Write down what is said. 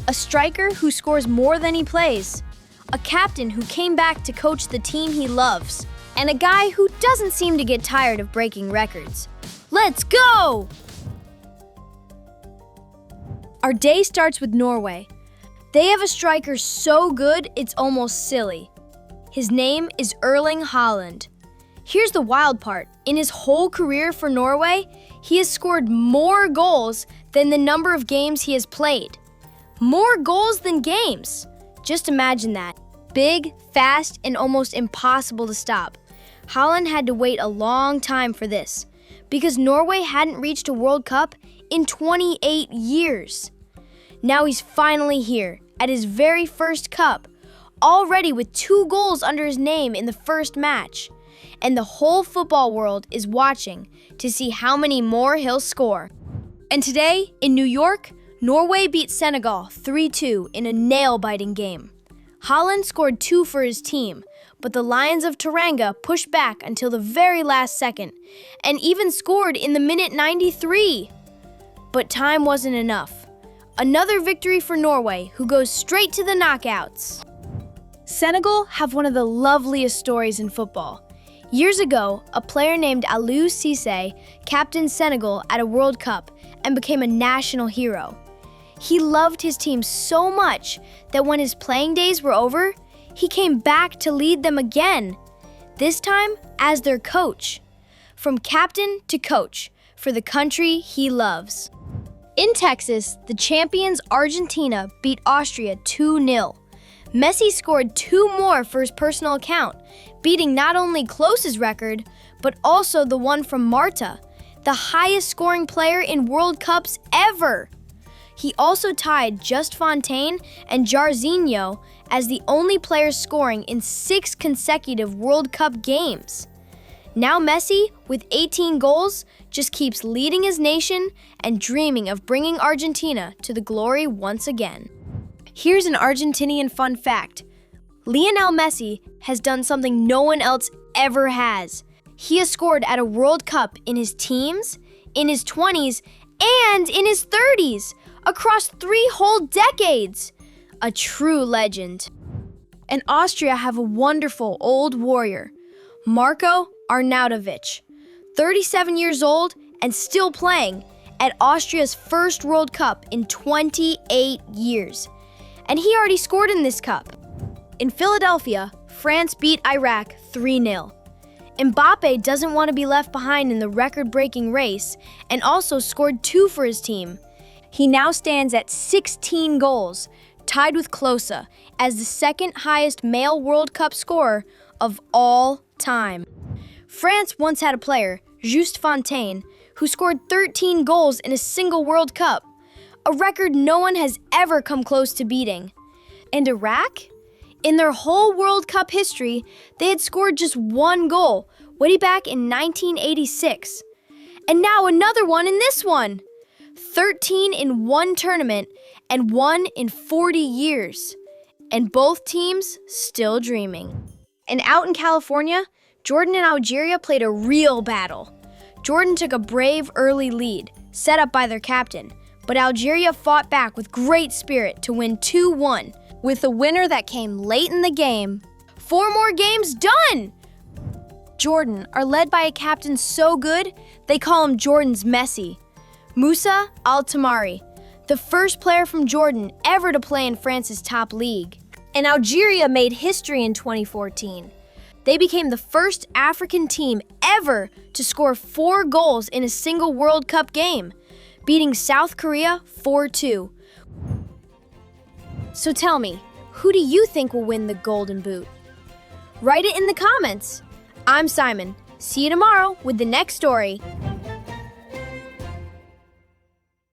a striker who scores more than he plays, a captain who came back to coach the team he loves, and a guy who doesn't seem to get tired of breaking records. Let's go! Our day starts with Norway. They have a striker so good it's almost silly. His name is Erling Haaland. Here's the wild part. In his whole career for Norway, he has scored more goals than the number of games he has played. More goals than games. Just imagine that. Big, fast, and almost impossible to stop. Haaland had to wait a long time for this because Norway hadn't reached a World Cup in 28 years. Now he's finally here at his very first cup, already with 2 goals under his name in the first match. And the whole football world is watching to see how many more he'll score. And today, in New York, Norway beat Senegal 3-2 in a nail-biting game. Haaland scored 2 for his team, but the Lions of Teranga pushed back until the very last second, and even scored in the minute 93. But time wasn't enough. Another victory for Norway, who goes straight to the knockouts. Senegal have one of the loveliest stories in football. Years ago, a player named Aliou Cissé captained Senegal at a World Cup and became a national hero. He loved his team so much that when his playing days were over, he came back to lead them again, this time as their coach. From captain to coach for the country he loves. In Texas, the champions Argentina beat Austria 2-0. Messi scored 2 more for his personal account, beating not only Klose's record, but also the one from Marta, the highest scoring player in World Cups ever. He also tied Just Fontaine and Jairzinho as the only players scoring in 6 consecutive World Cup games. Now Messi, with 18 goals, just keeps leading his nation and dreaming of bringing Argentina to the glory once again. Here's an Argentinian fun fact. Lionel Messi has done something no one else ever has. He has scored at a World Cup in his teens, in his 20s, and in his 30s, across 3 whole decades. A true legend. And Austria have a wonderful old warrior, Marko Arnautovic, 37 years old and still playing at Austria's first World Cup in 28 years. And he already scored in this cup. In Philadelphia, France beat Iraq 3-0. Mbappé doesn't want to be left behind in the record-breaking race and also scored 2 for his team. He now stands at 16 goals, tied with Klose as the second highest male World Cup scorer of all time. France once had a player, Just Fontaine, who scored 13 goals in a single World Cup, a record no one has ever come close to beating. And Iraq? In their whole World Cup history, they had scored just 1 goal, way back in 1986. And now another one in this one. 13 in one tournament and 1 in 40 years. And both teams still dreaming. And out in California, Jordan and Algeria played a real battle. Jordan took a brave early lead, set up by their captain, but Algeria fought back with great spirit to win 2-1, with a winner that came late in the game. 4 more games done! Jordan are led by a captain so good, they call him Jordan's Messi. Moussa Al-Tamari, the first player from Jordan ever to play in France's top league. And Algeria made history in 2014. They became the first African team ever to score 4 goals in a single World Cup game, beating South Korea 4-2. So tell me, who do you think will win the Golden Boot? Write it in the comments. I'm Simon. See you tomorrow with the next story.